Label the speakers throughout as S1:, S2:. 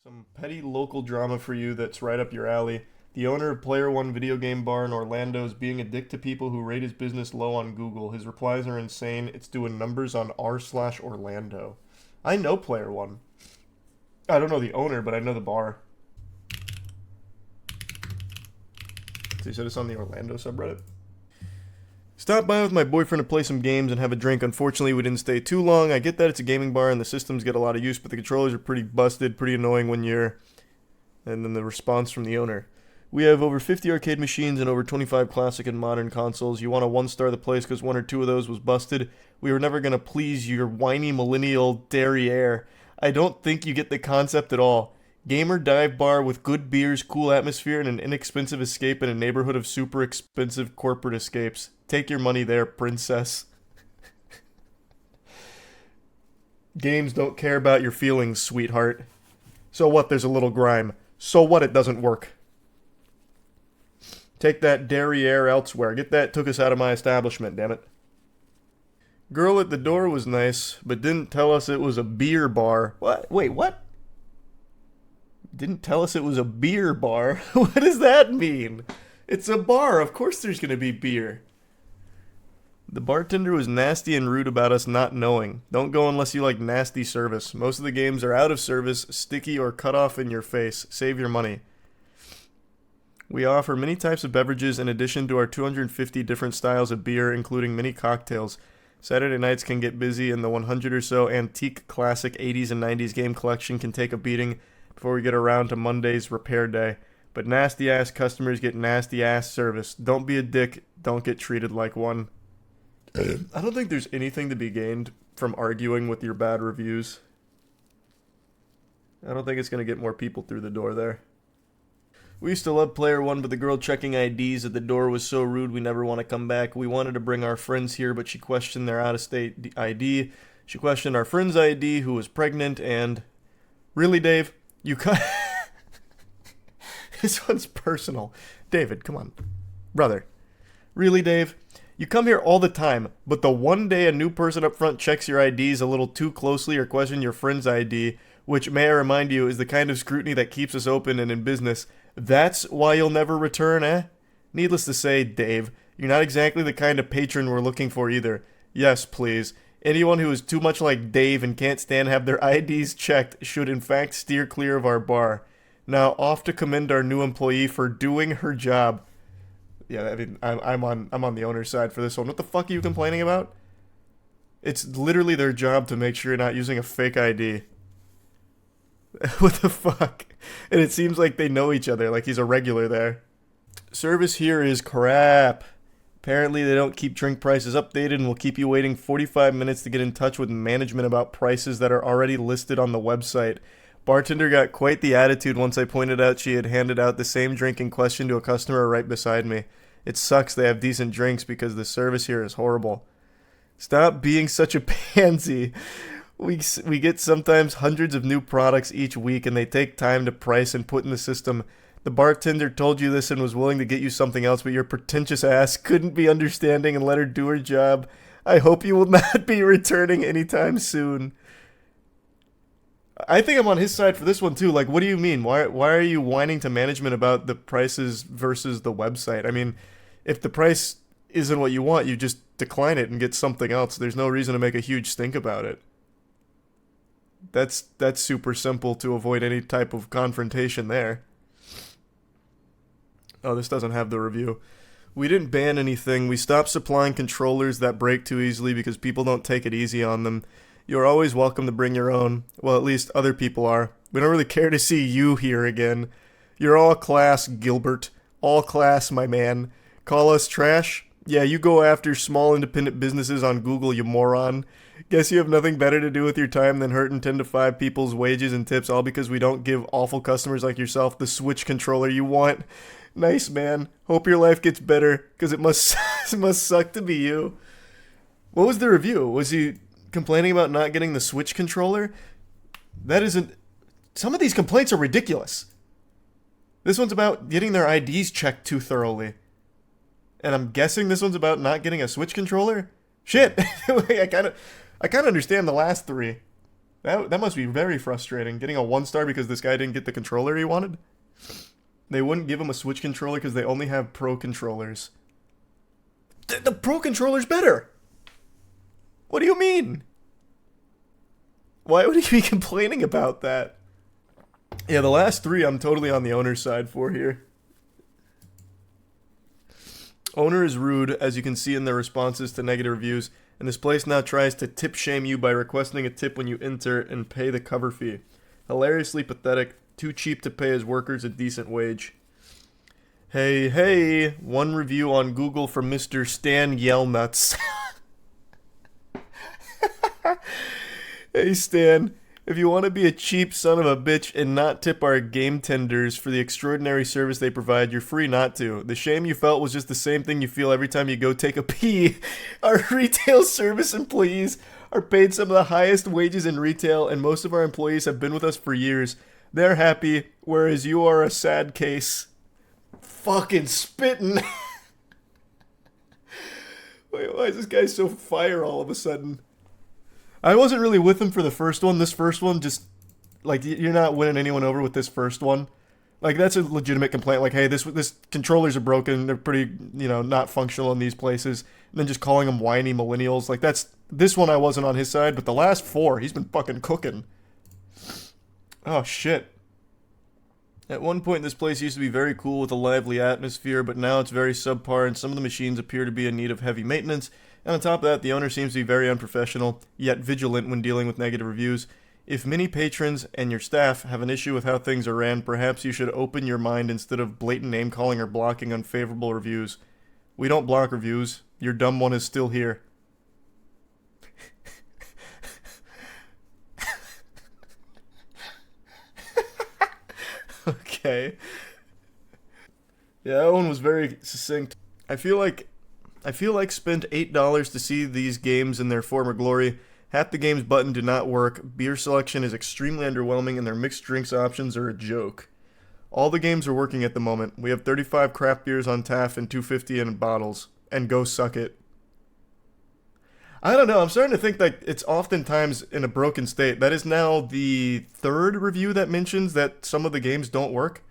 S1: Some petty local drama for you that's right up your alley. The owner of Player One video game bar in Orlando is being a dick to people who rate his business low on Google. His replies are insane. It's doing numbers on r/Orlando. I know Player One. I don't know the owner, but I know the bar. So he said it's on the Orlando subreddit. Stopped by with my boyfriend to play some games and have a drink. Unfortunately, we didn't stay too long. I get that it's a gaming bar and the systems get a lot of use, but the controllers are pretty busted, pretty annoying when you're... And then the response from the owner. We have over 50 arcade machines and over 25 classic and modern consoles. You want to one-star the place because one or two of those was busted. We were never going to please your whiny millennial derriere. I don't think you get the concept at all. Gamer dive bar with good beers, cool atmosphere, and an inexpensive escape in a neighborhood of super expensive corporate escapes. Take your money there, princess. Games don't care about your feelings, sweetheart. So what, there's a little grime. So what, it doesn't work. Take that derriere elsewhere. Get that took us out of my establishment, damn it. Girl at the door was nice, but didn't tell us it was a beer bar. What? Wait, what? Didn't tell us it was a beer bar? What does that mean? It's a bar. Of course there's going to be beer. The bartender was nasty and rude about us not knowing. Don't go unless you like nasty service. Most of the games are out of service, sticky, or cut off in your face. Save your money. We offer many types of beverages in addition to our 250 different styles of beer, including many cocktails. Saturday nights can get busy, and the 100 or so antique classic 80s and 90s game collection can take a beating before we get around to Monday's repair day. But nasty-ass customers get nasty-ass service. Don't be a dick. Don't get treated like one. I don't think there's anything to be gained from arguing with your bad reviews. I don't think it's going to get more people through the door there. We used to love Player One, but the girl checking IDs at the door was so rude we never want to come back. We wanted to bring our friends here, but she questioned their out-of-state ID. She questioned our friend's ID, who was pregnant, and... Really, Dave? You cut... This one's personal. David, come on. Brother. Really, Dave? You come here all the time, but the one day a new person up front checks your IDs a little too closely or question your friend's ID, which, may I remind you, is the kind of scrutiny that keeps us open and in business, that's why you'll never return, eh? Needless to say, Dave, you're not exactly the kind of patron we're looking for either. Yes, please. Anyone who is too much like Dave and can't stand to have their IDs checked should in fact steer clear of our bar. Now, off to commend our new employee for doing her job. Yeah, I mean, I'm on the owner's side for this one. What the fuck are you complaining about? It's literally their job to make sure you're not using a fake ID. What the fuck? And it seems like they know each other, like he's a regular there. Service here is crap. Apparently they don't keep drink prices updated and will keep you waiting 45 minutes to get in touch with management about prices that are already listed on the website. Bartender got quite the attitude once I pointed out she had handed out the same drink in question to a customer right beside me. It sucks they have decent drinks because the service here is horrible. Stop being such a pansy. We get sometimes hundreds of new products each week and they take time to price and put in the system. The bartender told you this and was willing to get you something else, but your pretentious ass couldn't be understanding and let her do her job. I hope you will not be returning anytime soon. I think I'm on his side for this one too. Like, what do you mean? Why are you whining to management about the prices versus the website? I mean, if the price isn't what you want, you just decline it and get something else. There's no reason to make a huge stink about it. That's super simple to avoid any type of confrontation there. Oh, this doesn't have the review. We didn't ban anything. We stopped supplying controllers that break too easily because people don't take it easy on them. You're always welcome to bring your own. Well, at least other people are. We don't really care to see you here again. You're all class, Gilbert. All class, my man. Call us trash? Yeah, you go after small independent businesses on Google, you moron. Guess you have nothing better to do with your time than hurting 10 to 5 people's wages and tips, all because we don't give awful customers like yourself the Switch controller you want. Nice, man. Hope your life gets better, because it must suck to be you. What was the review? Was he complaining about not getting the Switch controller? That isn't... Some of these complaints are ridiculous. This one's about getting their IDs checked too thoroughly. And I'm guessing this one's about not getting a Switch controller? Shit! I kind of understand the last three. That must be very frustrating. Getting a 1-star because this guy didn't get the controller he wanted. They wouldn't give him a Switch controller because they only have Pro controllers. The Pro controller's better! What do you mean? Why would he be complaining about that? Yeah, the last 3 I'm totally on the owner's side for here. Owner is rude, as you can see in their responses to negative reviews, and this place now tries to tip shame you by requesting a tip when you enter and pay the cover fee. Hilariously pathetic, too cheap to pay his workers a decent wage. Hey, one review on Google from Mr. Stan Yellnuts. Hey Stan, if you want to be a cheap son of a bitch and not tip our game tenders for the extraordinary service they provide, you're free not to. The shame you felt was just the same thing you feel every time you go take a pee. Our retail service employees are paid some of the highest wages in retail, and most of our employees have been with us for years. They're happy, whereas you are a sad case. Fucking spitting. Wait, why is this guy so fire all of a sudden? I wasn't really with him for the first one. This first one just, like, you're not winning anyone over with this first one. Like, that's a legitimate complaint. Like, hey, this controllers are broken. They're pretty, not functional in these places. And then just calling them whiny millennials. Like, this one I wasn't on his side, but the last 4, he's been fucking cooking. Oh, shit. At one point, this place used to be very cool with a lively atmosphere, but now it's very subpar, and some of the machines appear to be in need of heavy maintenance. And on top of that, the owner seems to be very unprofessional, yet vigilant when dealing with negative reviews. If many patrons and your staff have an issue with how things are ran, perhaps you should open your mind instead of blatant name-calling or blocking unfavorable reviews. We don't block reviews. Your dumb one is still here. Okay. Yeah, that one was very succinct. I feel like spend $8 to see these games in their former glory. Half the games button do not work. Beer selection is extremely underwhelming, and their mixed drinks options are a joke. All the games are working at the moment. We have 35 craft beers on tap and 250 in bottles. And go suck it. I don't know. I'm starting to think that it's oftentimes in a broken state. That is now the 3rd review that mentions that some of the games don't work.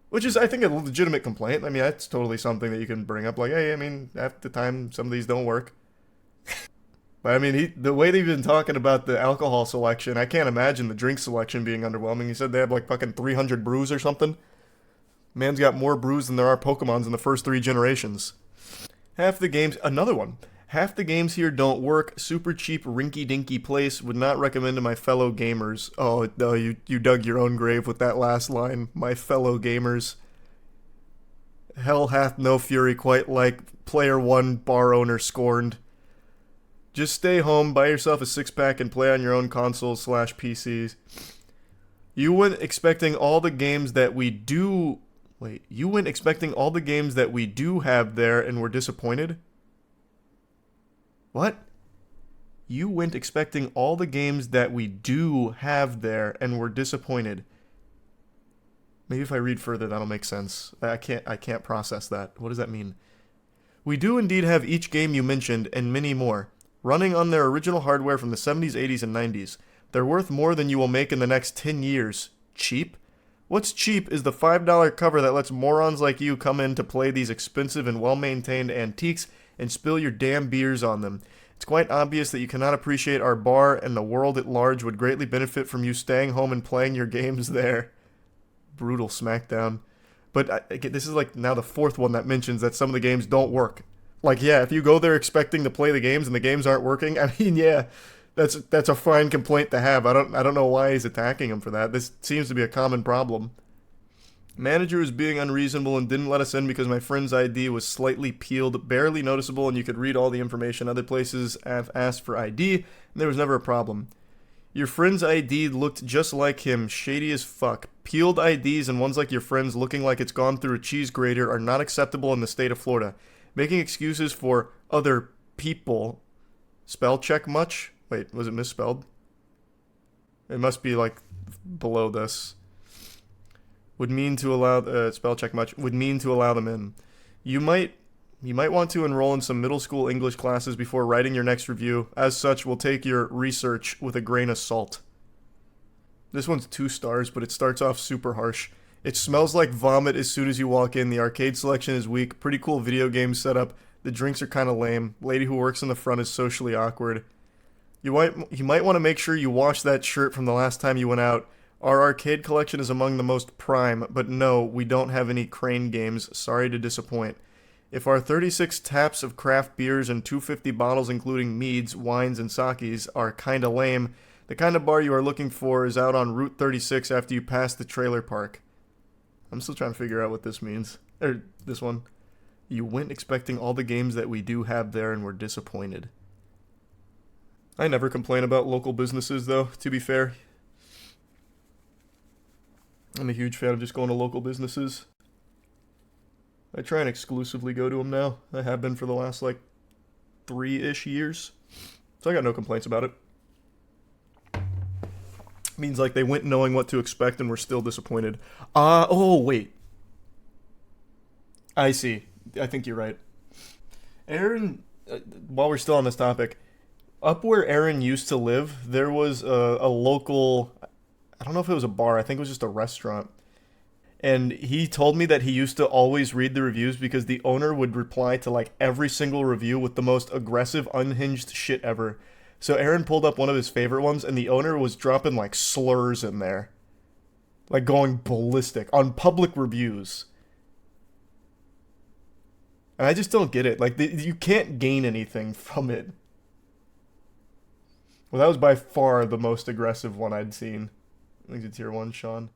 S1: Which is, I think, a legitimate complaint. I mean, that's totally something that you can bring up. Like, hey, I mean, half the time, some of these don't work. But, I mean, the way they've been talking about the alcohol selection, I can't imagine the drink selection being underwhelming. He said they have, like, fucking 300 brews or something. Man's got more brews than there are Pokemons in the first 3 generations. Half the games here don't work. Super cheap, rinky-dinky place. Would not recommend to my fellow gamers. Oh, no, you dug your own grave with that last line. My fellow gamers. Hell hath no fury quite like player 1 bar owner scorned. Just stay home, buy yourself a 6-pack, and play on your own consoles/PCs. You went expecting all the games that we do... Wait, you went expecting all the games that we do have there and were disappointed? What? You went expecting all the games that we do have there and were disappointed. Maybe if I read further, that'll make sense. I can't process that. What does that mean? We do indeed have each game you mentioned and many more, running on their original hardware from the 70s, 80s, and 90s. They're worth more than you will make in the next 10 years. Cheap? What's cheap is the $5 cover that lets morons like you come in to play these expensive and well-maintained antiques and spill your damn beers on them. It's quite obvious that you cannot appreciate our bar, and the world at large would greatly benefit from you staying home and playing your games there. Brutal smackdown. But this is like now the 4th one that mentions that some of the games don't work. Like, yeah, if you go there expecting to play the games and the games aren't working, I mean, yeah, that's a fine complaint to have. I don't know why he's attacking him for that. This seems to be a common problem. Manager was being unreasonable and didn't let us in because my friend's ID was slightly peeled, barely noticeable, and you could read all the information. Other places have asked for ID, and there was never a problem. Your friend's ID looked just like him, shady as fuck. Peeled IDs and ones like your friend's looking like it's gone through a cheese grater are not acceptable in the state of Florida. Making excuses for other people. Spell check much? Wait, was it misspelled? It must be like below this. Would mean to allow spell check much would mean to allow them in. You might You might want to enroll in some middle school English classes before writing your next review. As such, we'll take your research with a grain of salt. This one's 2 stars, but it starts off super harsh. It smells like vomit as soon as you walk in. The arcade selection is weak. Pretty cool video game setup. The drinks are kind of lame. Lady who works in the front is socially awkward. You might want to make sure you wash that shirt from the last time you went out. Our arcade collection is among the most prime, but no, we don't have any crane games. Sorry to disappoint. If our 36 taps of craft beers and 250 bottles including meads, wines, and sakis are kinda lame, the kind of bar you are looking for is out on Route 36 after you pass the trailer park. I'm still trying to figure out what this means. Or this one. You went expecting all the games that we do have there and were disappointed. I never complain about local businesses though, to be fair. I'm a huge fan of just going to local businesses. I try and exclusively go to them now. I have been for the last, 3-ish years. So I got no complaints about it. Means, they went knowing what to expect and were still disappointed. Oh, wait. I see. I think you're right. Aaron, while we're still on this topic, up where Aaron used to live, there was a local, I don't know if it was a bar, I think it was just a restaurant. And he told me that he used to always read the reviews because the owner would reply to every single review with the most aggressive, unhinged shit ever. So Aaron pulled up one of his favorite ones and the owner was dropping slurs in there. Going ballistic on public reviews. And I just don't get it. You can't gain anything from it. Well, that was by far the most aggressive one I'd seen. I think it's tier 1, Sean.